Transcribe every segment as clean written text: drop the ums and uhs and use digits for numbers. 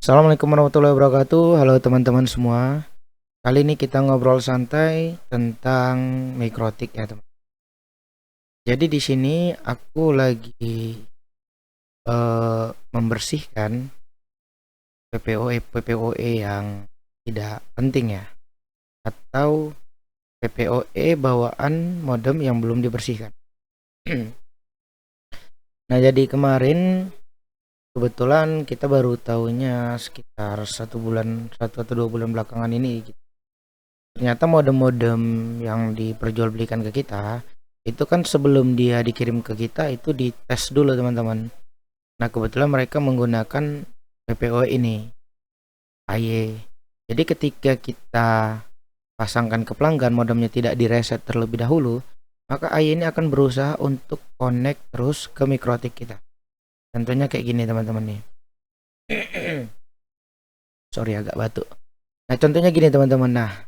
Assalamualaikum warahmatullahi wabarakatuh. Halo teman-teman semua. Kali ini kita ngobrol santai tentang mikrotik ya, teman. Jadi di sini aku lagi membersihkan PPOE yang tidak penting ya, atau PPOE bawaan modem yang belum dibersihkan. Nah, jadi kemarin kebetulan kita baru tahunya sekitar 1 atau 2 bulan belakangan ini. Ternyata modem-modem yang diperjualbelikan ke kita itu kan sebelum dia dikirim ke kita itu dites dulu, teman-teman. Nah, kebetulan mereka menggunakan PPO ini, AY. Jadi ketika kita pasangkan ke pelanggan, modemnya tidak direset terlebih dahulu, maka AY ini akan berusaha untuk connect terus ke mikrotik kita. Tentunya kayak gini, teman-teman nih. Sorry, agak batuk. Nah, contohnya gini, teman-teman. Nah,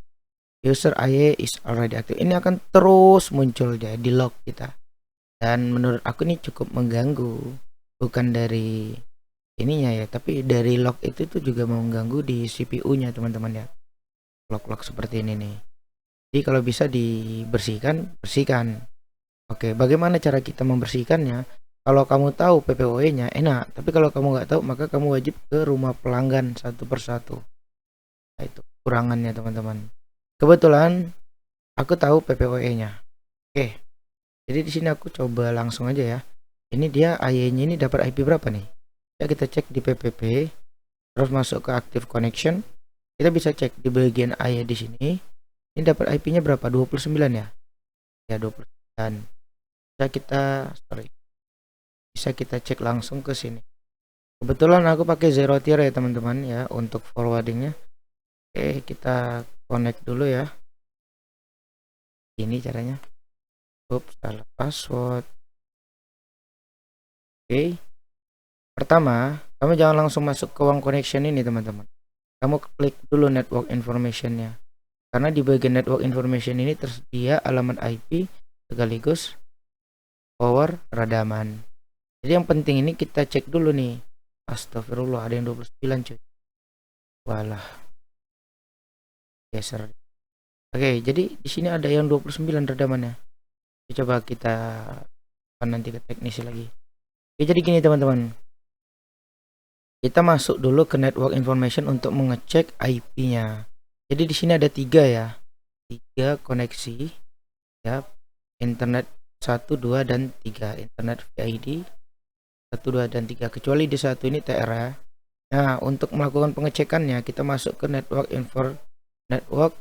user AY is already active. Ini akan terus muncul ya di log kita. Dan menurut aku ini cukup mengganggu. Bukan dari ininya ya, tapi dari log itu tuh juga mengganggu di CPU-nya, teman-teman ya. Log-log seperti ini nih. Jadi kalau bisa dibersihkan, bersihkan. Oke, bagaimana cara kita membersihkannya? Kalau kamu tahu PPOE-nya enak, tapi kalau kamu nggak tahu maka kamu wajib ke rumah pelanggan satu persatu. Nah, itu kurangannya, teman-teman. Kebetulan aku tahu PPOE-nya. Oke. Jadi di sini aku coba langsung aja ya. Ini dia AY-nya ini dapat IP berapa nih? Ya, kita cek di PPP, terus masuk ke Active Connection. Kita bisa cek di bagian AY di sini. Ini dapat IP-nya berapa? 29 ya? Ya, 29. Bisa kita cek langsung ke sini. Kebetulan aku pakai zero tier ya, teman-teman ya, untuk forwardingnya. Oke, kita connect dulu ya. Ini caranya. Salah password. Oke. Pertama, kamu jangan langsung masuk ke One Connection ini, teman-teman. Kamu klik dulu network information-nya. Karena di bagian network information ini tersedia alamat IP sekaligus power radaman. Jadi yang penting ini kita cek dulu nih. Astagfirullah, ada yang 29 cuy. Walah. Geser. Oke, jadi di sini ada yang 29 radamannya. Coba kita nanti ke teknisi lagi. Oke, jadi gini, teman-teman. Kita masuk dulu ke network information untuk mengecek IP-nya. Jadi di sini ada 3 ya. 3 koneksi ya. Internet 1, 2 dan 3. Internet VID 1, 2 dan 3. Kecuali di satu ini TR ya. Nah, untuk melakukan pengecekannya kita masuk ke network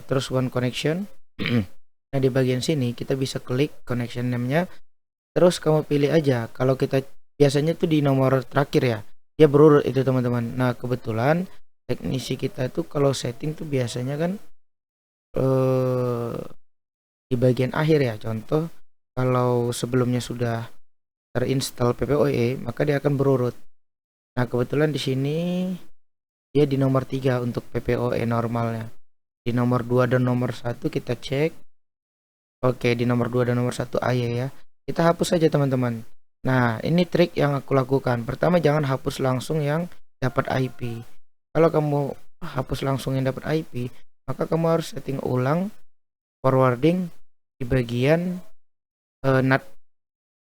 terus One Connection. Nah, di bagian sini kita bisa klik connection name-nya. Terus kamu pilih aja. Kalau kita biasanya tuh di nomor terakhir ya, dia berurut itu, teman-teman. Nah, kebetulan teknisi kita tuh kalau setting tuh biasanya kan di bagian akhir ya. Contoh, kalau sebelumnya sudah terinstall PPOE maka dia akan berurut. Nah, kebetulan di sini dia di nomor 3 untuk PPOE normalnya. Di nomor 2 dan nomor 1 kita cek. Oke, di nomor 2 dan nomor 1 AY ya. Kita hapus saja, teman-teman. Nah, ini trik yang aku lakukan. Pertama, jangan hapus langsung yang dapat IP. Kalau kamu hapus langsung yang dapat IP, maka kamu harus setting ulang forwarding di bagian NAT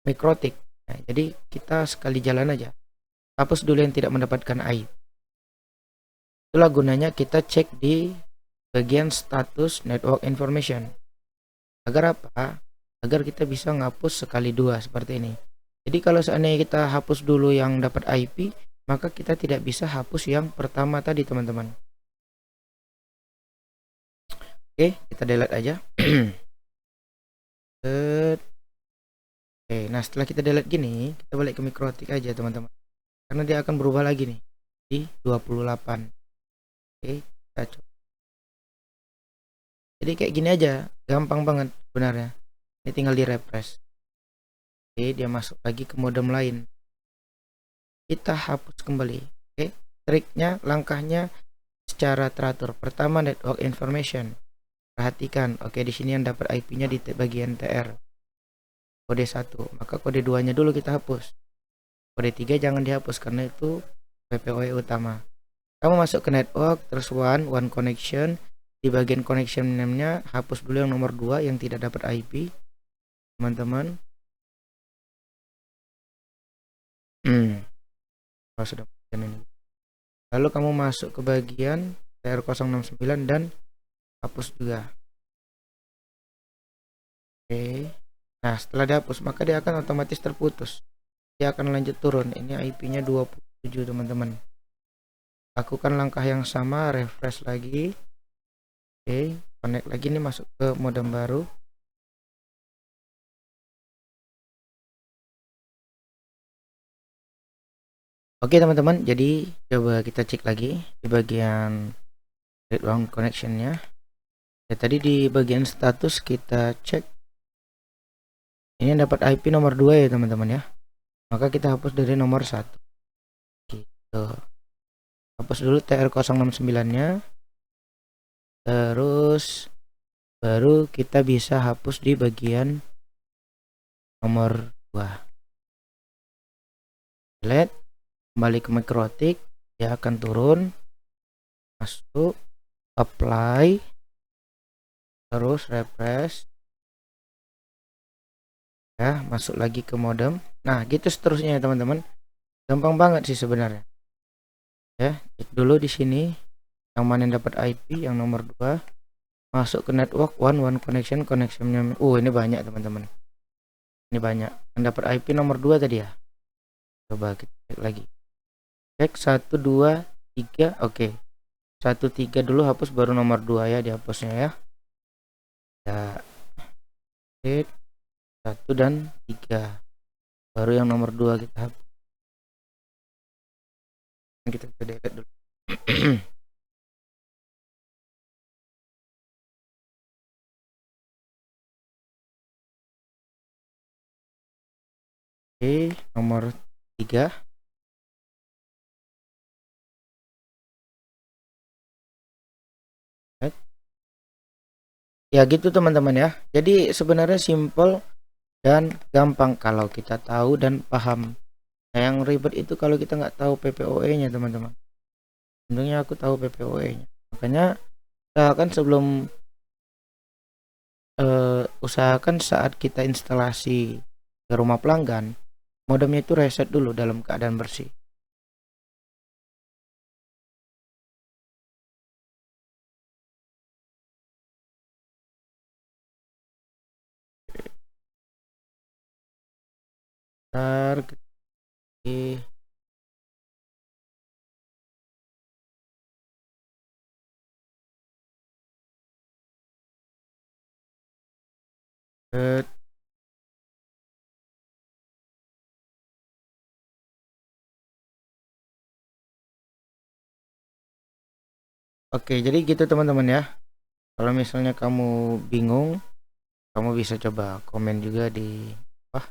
mikrotik. Nah, jadi kita sekali jalan aja. Hapus dulu yang tidak mendapatkan IP. Itulah gunanya kita cek di bagian status network information. Agar apa? Agar kita bisa ngapus sekali dua seperti ini. Jadi kalau seandainya kita hapus dulu yang dapat IP, maka kita tidak bisa hapus yang pertama tadi, teman-teman. Oke, kita delete aja. Oke, nah setelah kita delete gini, kita balik ke mikrotik aja, teman-teman. Karena dia akan berubah lagi nih di 28. Oke, kita coba. Jadi kayak gini aja, gampang banget sebenarnya. Ini tinggal di refresh. Oke, dia masuk lagi ke modem lain. Kita hapus kembali. Oke, triknya, langkahnya secara teratur. Pertama, network information. Perhatikan, oke, di sini yang dapat IP-nya di bagian TR. Kode 1, maka kode 2-nya dulu kita hapus. Kode 3 jangan dihapus karena itu PPOE utama. Kamu masuk ke network, terus one connection. Di bagian connection name-nya hapus dulu yang nomor 2 yang tidak dapat IP, teman-teman. Kalau sudah ini. Lalu kamu masuk ke bagian TR069 dan hapus juga. Oke. Nah, setelah dihapus maka dia akan otomatis terputus. Dia akan lanjut turun. Ini IP-nya 27, teman-teman. Lakukan langkah yang sama, refresh lagi. Oke, connect lagi nih, masuk ke modem baru. Oke teman-teman, jadi coba kita cek lagi di bagian read connection-nya. Ya, tadi di bagian status kita cek. Ini dapat IP nomor 2 ya teman-teman ya. Maka kita hapus dari nomor 1. Gitu. Hapus dulu TR069-nya. Terus baru kita bisa hapus di bagian nomor 2. Delete, kembali ke Mikrotik, dia akan turun, masuk, apply, terus refresh, ya, masuk lagi ke modem. Nah, gitu seterusnya ya teman-teman. Gampang banget sih sebenarnya. Ya, cek dulu di sini yang mana yang dapat IP, yang nomor 2. Masuk ke network one connectionnya. Ini banyak teman-teman. Ini banyak. Yang dapat IP nomor 2 tadi ya. Coba kita cek lagi. Cek 1 2 3. Oke. 1 3 dulu hapus, baru nomor 2 ya dihapusnya ya. Ya. Cek 1 dan 3. Baru yang nomor 2 kita hapus. Kita delete dulu. Oke, nomor 3. Ya gitu teman-teman ya. Jadi sebenarnya simple dan gampang kalau kita tahu dan paham. Nah, yang ribet itu kalau kita nggak tahu PPOE-nya teman-teman. Untungnya aku tahu PPOE-nya. Makanya usahakan saat kita instalasi ke rumah pelanggan, modemnya itu reset dulu dalam keadaan bersih. Ntar Oke, jadi gitu teman-teman ya. Kalau misalnya kamu bingung, kamu bisa coba komen juga di wah.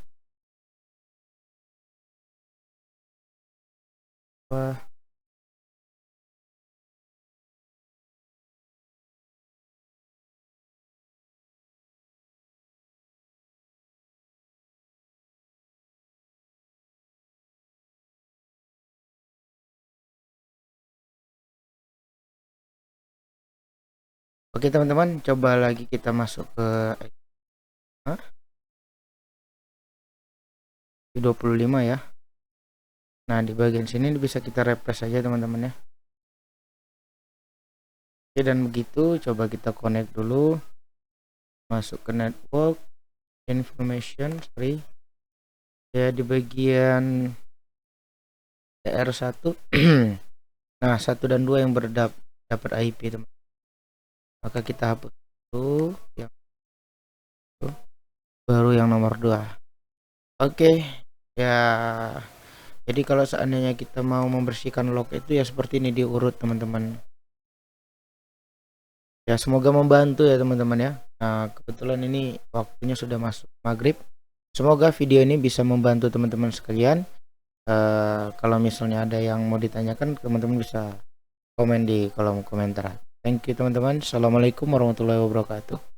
Oke teman-teman, coba lagi kita masuk ke 25 ya. Nah, di bagian sini bisa kita refresh saja teman-teman ya. Oke, dan begitu coba kita connect dulu, masuk ke network information, ya, di bagian TR1. Nah, 1 dan 2 yang dapat IP teman. Maka kita hapus dulu yang itu, baru yang nomor 2. Oke ya. Jadi kalau seandainya kita mau membersihkan log itu ya seperti ini diurut teman-teman. Ya, semoga membantu ya teman-teman ya. Nah, kebetulan ini waktunya sudah masuk maghrib. Semoga video ini bisa membantu teman-teman sekalian. Kalau misalnya ada yang mau ditanyakan, teman-teman bisa komen di kolom komentar. Thank you teman-teman. Assalamualaikum warahmatullahi wabarakatuh.